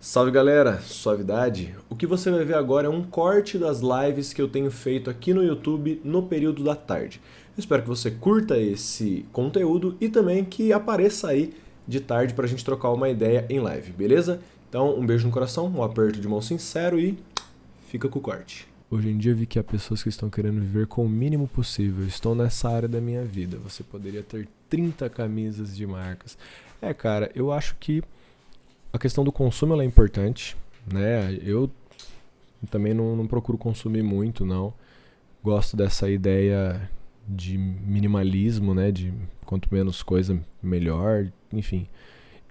Salve galera, suavidade. O que você vai ver agora é um corte das lives que eu tenho feito aqui no YouTube no período da tarde. Eu espero que você curta esse conteúdo e também que apareça aí de tarde pra gente trocar uma ideia em live, beleza? Então, um beijo no coração, um aperto de mão sincero e fica com o corte. Hoje em dia vi que há pessoas que estão querendo viver com o mínimo possível. Estou nessa área da minha vida. Você poderia ter 30 camisas de marcas. Cara, eu acho que a questão do consumo ela é importante, né? Eu também não procuro consumir muito, não. Gosto dessa ideia de minimalismo, né? De quanto menos coisa, melhor. Enfim,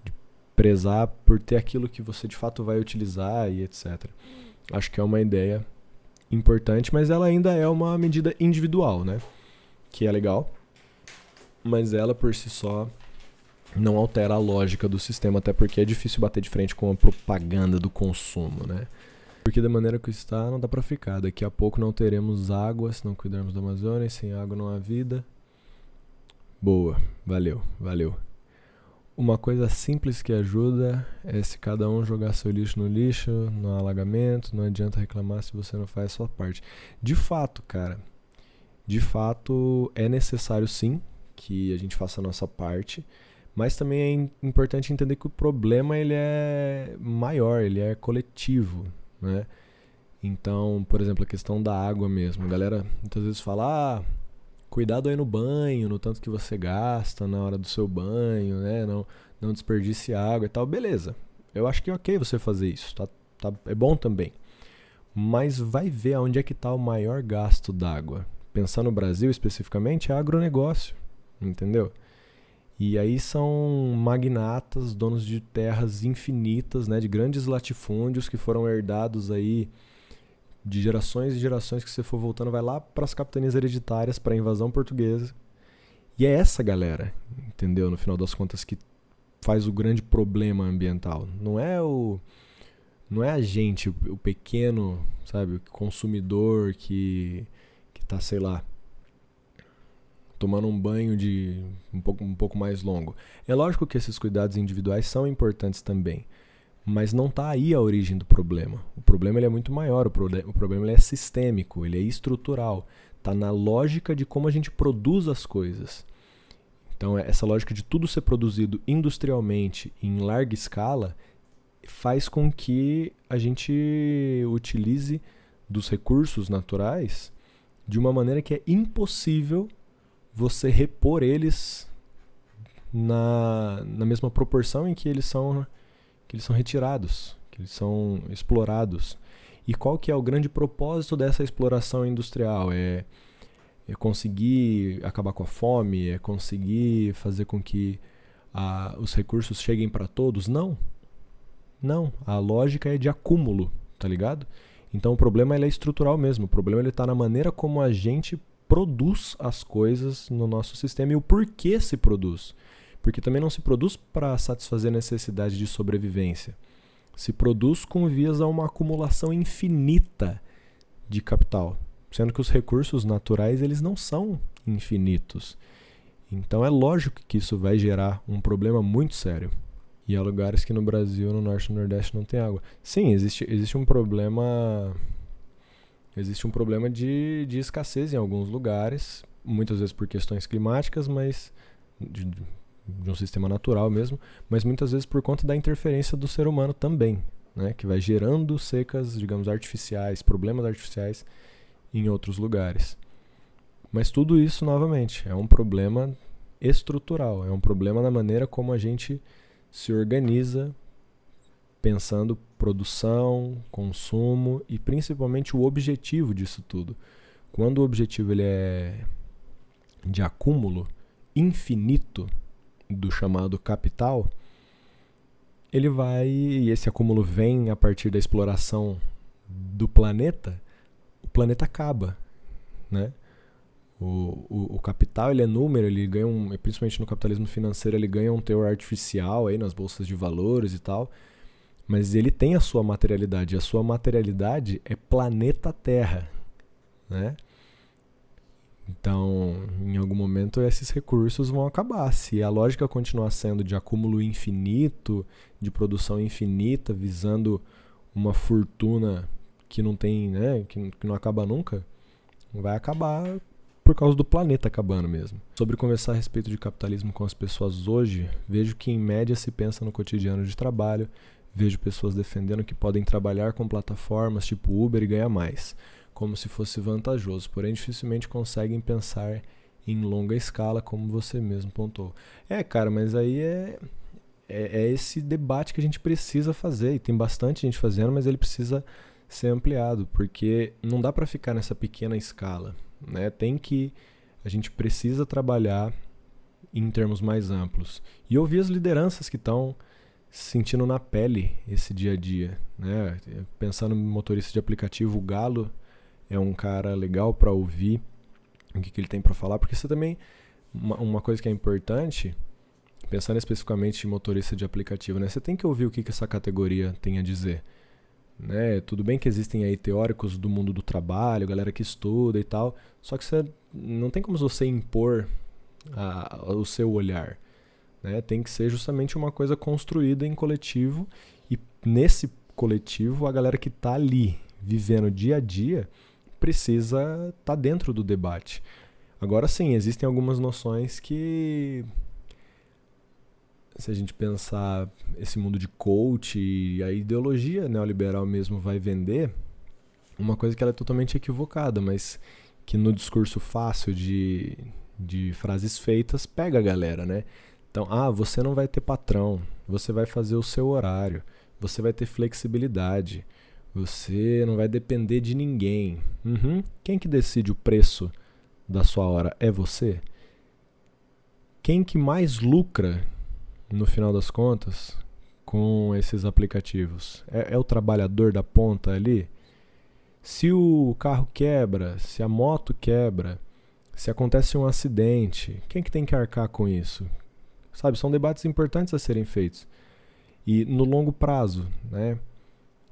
de prezar por ter aquilo que você de fato vai utilizar e etc. Acho que é uma ideia importante, mas ela ainda é uma medida individual, né? Que é legal, mas ela por si só não altera a lógica do sistema, até porque é difícil bater de frente com a propaganda do consumo, né? Porque da maneira que está, não dá pra ficar. Daqui a pouco não teremos água se não cuidarmos da Amazônia, e sem água não há vida. Boa, valeu. Uma coisa simples que ajuda é se cada um jogar seu lixo no lixo, no alagamento, não adianta reclamar se você não faz a sua parte. De fato, cara, é necessário sim que a gente faça a nossa parte, mas também é importante entender que o problema ele é maior, ele é coletivo, né? Então, por exemplo, a questão da água mesmo. A galera muitas vezes fala, cuidado aí no banho, no tanto que você gasta na hora do seu banho, né? Não desperdice água e tal. Beleza, eu acho que é ok você fazer isso, é bom também. Mas vai ver aonde é que está o maior gasto d'água. Pensando no Brasil especificamente, é agronegócio, entendeu? E aí são magnatas, donos de terras infinitas, né, de grandes latifúndios que foram herdados aí de gerações e gerações, que você for voltando, vai lá para as capitanias hereditárias, para a invasão portuguesa. E é essa galera, entendeu? No final das contas, que faz o grande problema ambiental. Não é a gente, o pequeno, sabe, o consumidor que tá, sei lá, tomando um banho de um pouco mais longo. É lógico que esses cuidados individuais são importantes também, mas não está aí a origem do problema. O problema ele é muito maior, o problema ele é sistêmico, ele é estrutural. Está na lógica de como a gente produz as coisas. Então, essa lógica de tudo ser produzido industrialmente em larga escala faz com que a gente utilize dos recursos naturais de uma maneira que é impossível você repor eles na mesma proporção em que eles são retirados, que eles são explorados. E qual que é o grande propósito dessa exploração industrial? É conseguir acabar com a fome? É conseguir fazer com que os recursos cheguem para todos? Não. A lógica é de acúmulo, tá ligado? Então o problema ele é estrutural mesmo. O problema ele tá na maneira como a gente produz as coisas no nosso sistema e o porquê se produz. Porque também não se produz para satisfazer a necessidade de sobrevivência. Se produz com vias a uma acumulação infinita de capital, sendo que os recursos naturais eles não são infinitos. Então é lógico que isso vai gerar um problema muito sério. E há lugares que no Brasil, no Norte e no Nordeste, não tem água. Sim, existe um problema. Existe um problema de escassez em alguns lugares, muitas vezes por questões climáticas, mas de um sistema natural mesmo, mas muitas vezes por conta da interferência do ser humano também, né, que vai gerando secas, digamos, artificiais, problemas artificiais em outros lugares. Mas tudo isso, novamente, é um problema estrutural, é um problema na maneira como a gente se organiza, pensando produção, consumo e principalmente o objetivo disso tudo. Quando o objetivo ele é de acúmulo infinito do chamado capital, ele vai, e esse acúmulo vem a partir da exploração do planeta, o planeta acaba, né? O capital ele é número, ele ganha principalmente no capitalismo financeiro, ele ganha um teor artificial aí nas bolsas de valores e tal, mas ele tem a sua materialidade. A sua materialidade é planeta Terra, né? Então, em algum momento, esses recursos vão acabar. Se a lógica continuar sendo de acúmulo infinito, de produção infinita, visando uma fortuna que não tem, né, que não acaba nunca, vai acabar por causa do planeta acabando mesmo. Sobre conversar a respeito de capitalismo com as pessoas hoje, vejo que em média se pensa no cotidiano de trabalho, vejo pessoas defendendo que podem trabalhar com plataformas tipo Uber e ganhar mais, como se fosse vantajoso, porém dificilmente conseguem pensar em longa escala, como você mesmo pontuou. Cara, mas aí é esse debate que a gente precisa fazer, e tem bastante gente fazendo, mas ele precisa ser ampliado, porque não dá para ficar nessa pequena escala, né? A gente precisa trabalhar em termos mais amplos e ouvir as lideranças que estão sentindo na pele esse dia a dia, né? Pensando em motorista de aplicativo, o Galo é um cara legal para ouvir o que ele tem para falar, porque isso também uma coisa que é importante, pensando especificamente em motorista de aplicativo, né? Você tem que ouvir o que essa categoria tem a dizer. Né? Tudo bem que existem aí teóricos do mundo do trabalho, galera que estuda e tal, só que você não tem como você impor o seu olhar, né? Tem que ser justamente uma coisa construída em coletivo, e nesse coletivo a galera que está ali vivendo dia a dia precisa estar dentro do debate. Agora sim, existem algumas noções que, se a gente pensar esse mundo de coach e a ideologia neoliberal mesmo vai vender, uma coisa que ela é totalmente equivocada, mas que no discurso fácil de frases feitas pega a galera, né? Então, você não vai ter patrão, você vai fazer o seu horário, você vai ter flexibilidade, você não vai depender de ninguém. Quem que decide o preço da sua hora é você? Quem que mais lucra no final das contas com esses aplicativos? É o trabalhador da ponta ali? Se o carro quebra, se a moto quebra, se acontece um acidente, quem que tem que arcar com isso? Sabe, são debates importantes a serem feitos. E no longo prazo, né?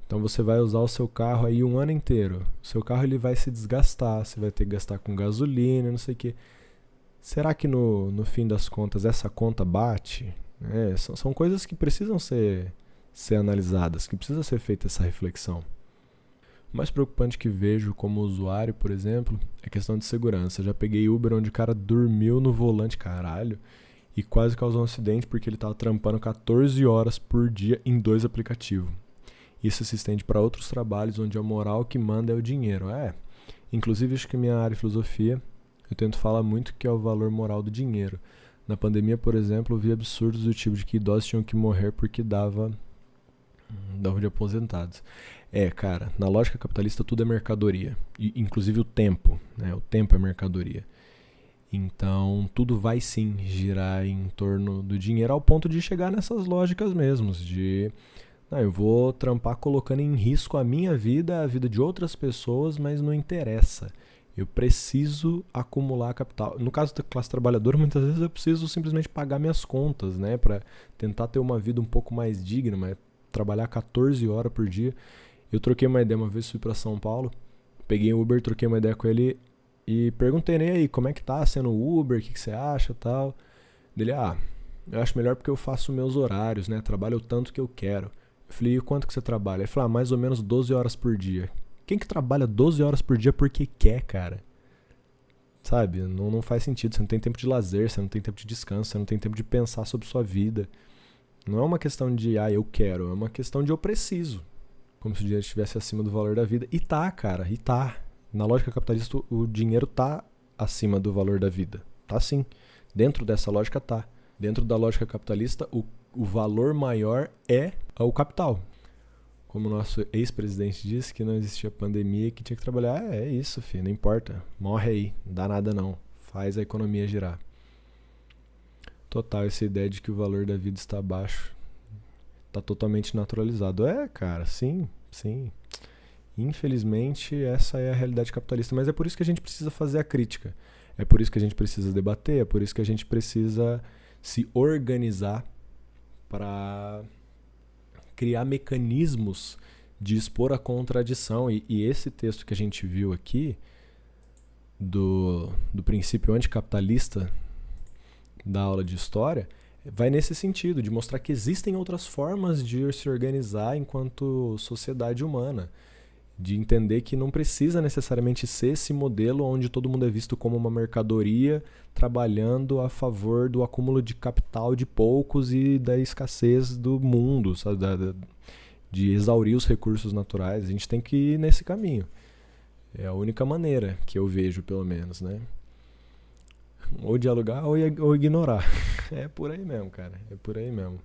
Então você vai usar o seu carro aí um ano inteiro. O seu carro ele vai se desgastar, você vai ter que gastar com gasolina, não sei o quê. Será que no fim das contas essa conta bate? São coisas que precisam ser analisadas, que precisa ser feita essa reflexão. O mais preocupante que vejo como usuário, por exemplo, é a questão de segurança. Já peguei Uber onde o cara dormiu no volante, caralho, e quase causou um acidente porque ele estava trampando 14 horas por dia em 2 aplicativos. Isso se estende para outros trabalhos onde a moral que manda é o dinheiro. Inclusive, acho que minha área de filosofia, eu tento falar muito que é o valor moral do dinheiro. Na pandemia, por exemplo, eu vi absurdos do tipo de que idosos tinham que morrer porque dava de aposentados. Cara, na lógica capitalista tudo é mercadoria, inclusive o tempo, né? O tempo é mercadoria. Então, tudo vai sim girar em torno do dinheiro, ao ponto de chegar nessas lógicas mesmo, eu vou trampar colocando em risco a minha vida, a vida de outras pessoas, mas não interessa. Eu preciso acumular capital. No caso da classe trabalhadora, muitas vezes eu preciso simplesmente pagar minhas contas, né? Para tentar ter uma vida um pouco mais digna, mas trabalhar 14 horas por dia. Eu troquei uma ideia uma vez, fui para São Paulo, peguei o Uber, troquei uma ideia com ele e perguntei, né, aí, como é que tá sendo o Uber, o que você acha e tal. Ele, eu acho melhor porque eu faço meus horários, né? Trabalho o tanto que eu quero. Eu falei, e quanto que você trabalha? Ele falou, mais ou menos 12 horas por dia. Quem que trabalha 12 horas por dia porque quer, cara? Sabe? Não faz sentido. Você não tem tempo de lazer, você não tem tempo de descanso, você não tem tempo de pensar sobre sua vida. Não é uma questão de, eu quero. É uma questão de eu preciso. Como se o dinheiro estivesse acima do valor da vida. E tá, cara. E tá. Na lógica capitalista, o dinheiro tá acima do valor da vida. Tá sim. Dentro dessa lógica, tá. Dentro da lógica capitalista, o valor maior é o capital. Como o nosso ex-presidente disse, que não existia pandemia e que tinha que trabalhar. É isso, filho, não importa. Morre aí, não dá nada não. Faz a economia girar. Total, essa ideia de que o valor da vida está baixo tá totalmente naturalizado. Cara, sim. Infelizmente, essa é a realidade capitalista. Mas é por isso que a gente precisa fazer a crítica. É por isso que a gente precisa debater, é por isso que a gente precisa se organizar para criar mecanismos de expor a contradição. E esse texto que a gente viu aqui do princípio anticapitalista da aula de história vai nesse sentido, de mostrar que existem outras formas de se organizar enquanto sociedade humana, de entender que não precisa necessariamente ser esse modelo onde todo mundo é visto como uma mercadoria trabalhando a favor do acúmulo de capital de poucos e da escassez do mundo, sabe? De exaurir os recursos naturais. A gente tem que ir nesse caminho. É a única maneira que eu vejo, pelo menos, né? Ou dialogar ou ignorar. É por aí mesmo, cara. É por aí mesmo.